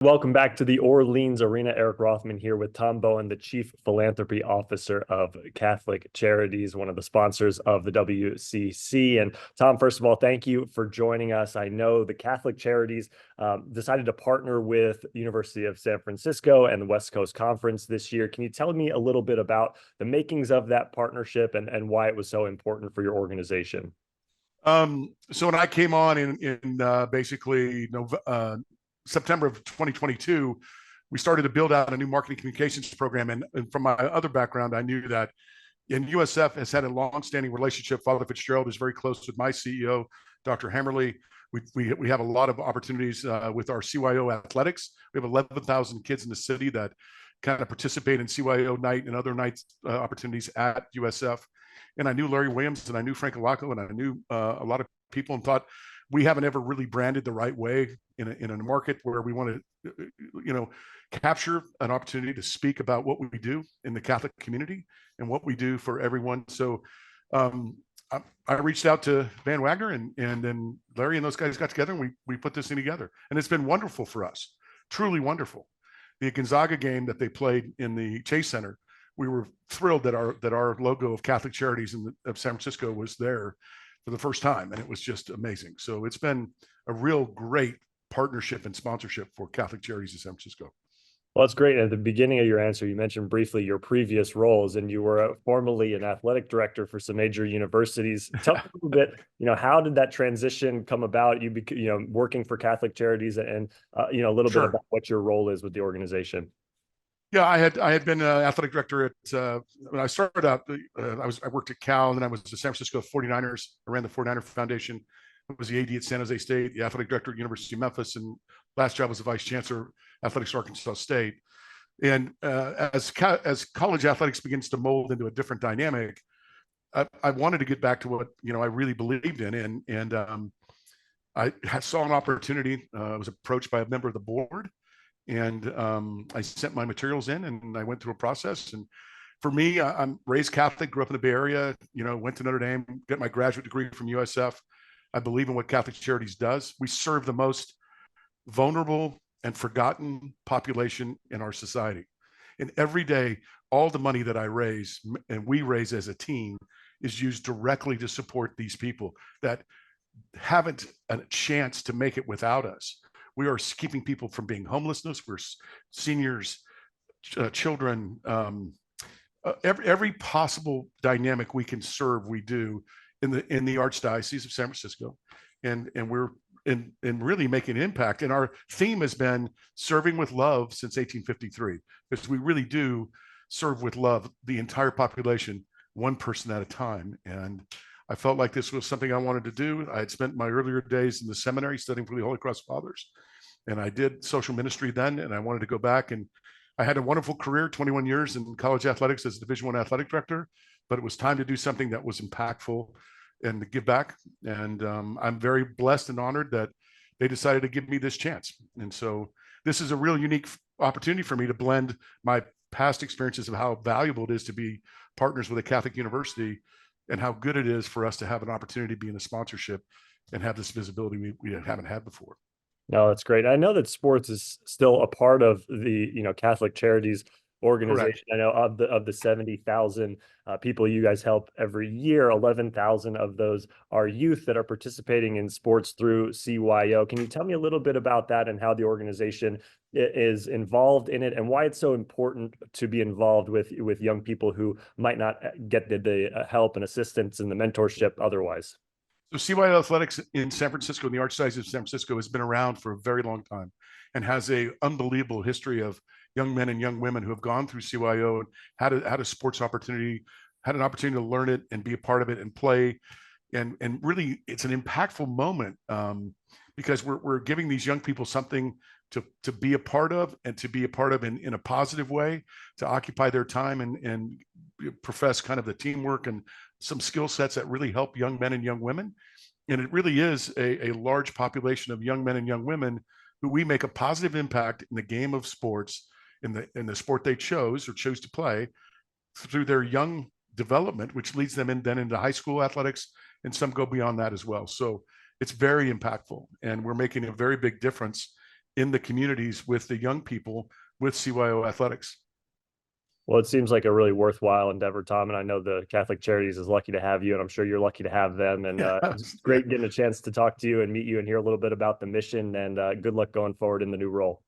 Welcome back to the Orleans Arena. Eric Rothman here with Tom Bowen, the Chief Philanthropy Officer of Catholic Charities, one of the sponsors of the WCC. And Tom, first of all, thank you for joining us. I know the Catholic Charities decided to partner with University of San Francisco and the West Coast Conference this year. Can you tell me a little bit about the makings of that partnership and why it was so important for your organization? So when I came on in basically September of 2022, we started to build out a new marketing communications program. And from my other background, I knew that USF has had a long-standing relationship. Father Fitzgerald is very close with my CEO, Dr. Hammerly. We have a lot of opportunities with our CYO athletics. We have 11,000 kids in the city that kind of participate in CYO night and other nights opportunities at USF. And I knew Larry Williams and I knew Frank Alaco and I knew a lot of people and thought we haven't ever really branded the right way in a market where we want to, capture an opportunity to speak about what we do in the Catholic community and what we do for everyone. So I reached out to Van Wagner and then Larry and those guys got together and we put this thing together. And it's been wonderful for us, truly wonderful. The Gonzaga game that they played in the Chase Center, we were thrilled that our logo of Catholic Charities of San Francisco was there for the first time, and it was just amazing. So it's been a real great partnership and sponsorship for Catholic Charities of San Francisco. Well, that's great. At the beginning of your answer, you mentioned briefly your previous roles, and you were formerly an athletic director for some major universities. Tell me a little bit, how did that transition come about? Working for Catholic Charities, and a little bit about what your role is with the organization. Yeah, I had been an athletic director at when I started out. I worked at Cal, and then I was the San Francisco 49ers. I ran the 49er Foundation. I was the AD at San Jose State, the athletic director at University of Memphis, and last job was the vice chancellor athletics at Arkansas State. And as college athletics begins to mold into a different dynamic, I wanted to get back to what I really believed in, and I saw an opportunity. I was approached by a member of the board. And I sent my materials in and I went through a process. And for me, I'm raised Catholic, grew up in the Bay Area, went to Notre Dame, got my graduate degree from USF. I believe in what Catholic Charities does. We serve the most vulnerable and forgotten population in our society. And every day, all the money that I raise and we raise as a team is used directly to support these people that haven't a chance to make it without us. We are keeping people from being homelessness. We're seniors, children, every possible dynamic we can serve, we do in the Archdiocese of San Francisco, and we're really making an impact. And our theme has been serving with love since 1853, because we really do serve with love the entire population, one person at a time. And I felt like this was something I wanted to do. I had spent my earlier days in the seminary studying for the Holy Cross Fathers, and I did social ministry then, and I wanted to go back. And I had a wonderful career, 21 years in college athletics as Division I athletic director, but it was time to do something that was impactful and to give back. And I'm very blessed and honored that they decided to give me this chance. And so this is a real unique opportunity for me to blend my past experiences of how valuable it is to be partners with a Catholic university and how good it is for us to have an opportunity to be in a sponsorship and have this visibility we haven't had before. No, that's great. I know that sports is still a part of the, Catholic Charities organization. Correct. I know of the 70,000 people you guys help every year, 11,000 of those are youth that are participating in sports through CYO. Can you tell me a little bit about that and how the organization is involved in it and why it's so important to be involved with young people who might not get the help and assistance and the mentorship otherwise? So CYO Athletics in San Francisco, in the Archdiocese of San Francisco, has been around for a very long time and has a unbelievable history of young men and young women who have gone through CYO and had a sports opportunity, had an opportunity to learn it and be a part of it and play. And really, it's an impactful moment because we're giving these young people something to be a part of and to be a part of in a positive way, to occupy their time and profess kind of the teamwork and some skill sets that really help young men and young women. And it really is a large population of young men and young women who we make a positive impact in the game of sports, in the sport they chose to play, through their young development, which leads them then into high school athletics, and some go beyond that as well. So it's very impactful, and we're making a very big difference in the communities with the young people with CYO athletics. Well, it seems like a really worthwhile endeavor, Tom, and I know the Catholic Charities is lucky to have you, and I'm sure you're lucky to have them. And it's great getting a chance to talk to you and meet you and hear a little bit about the mission. And good luck going forward in the new role.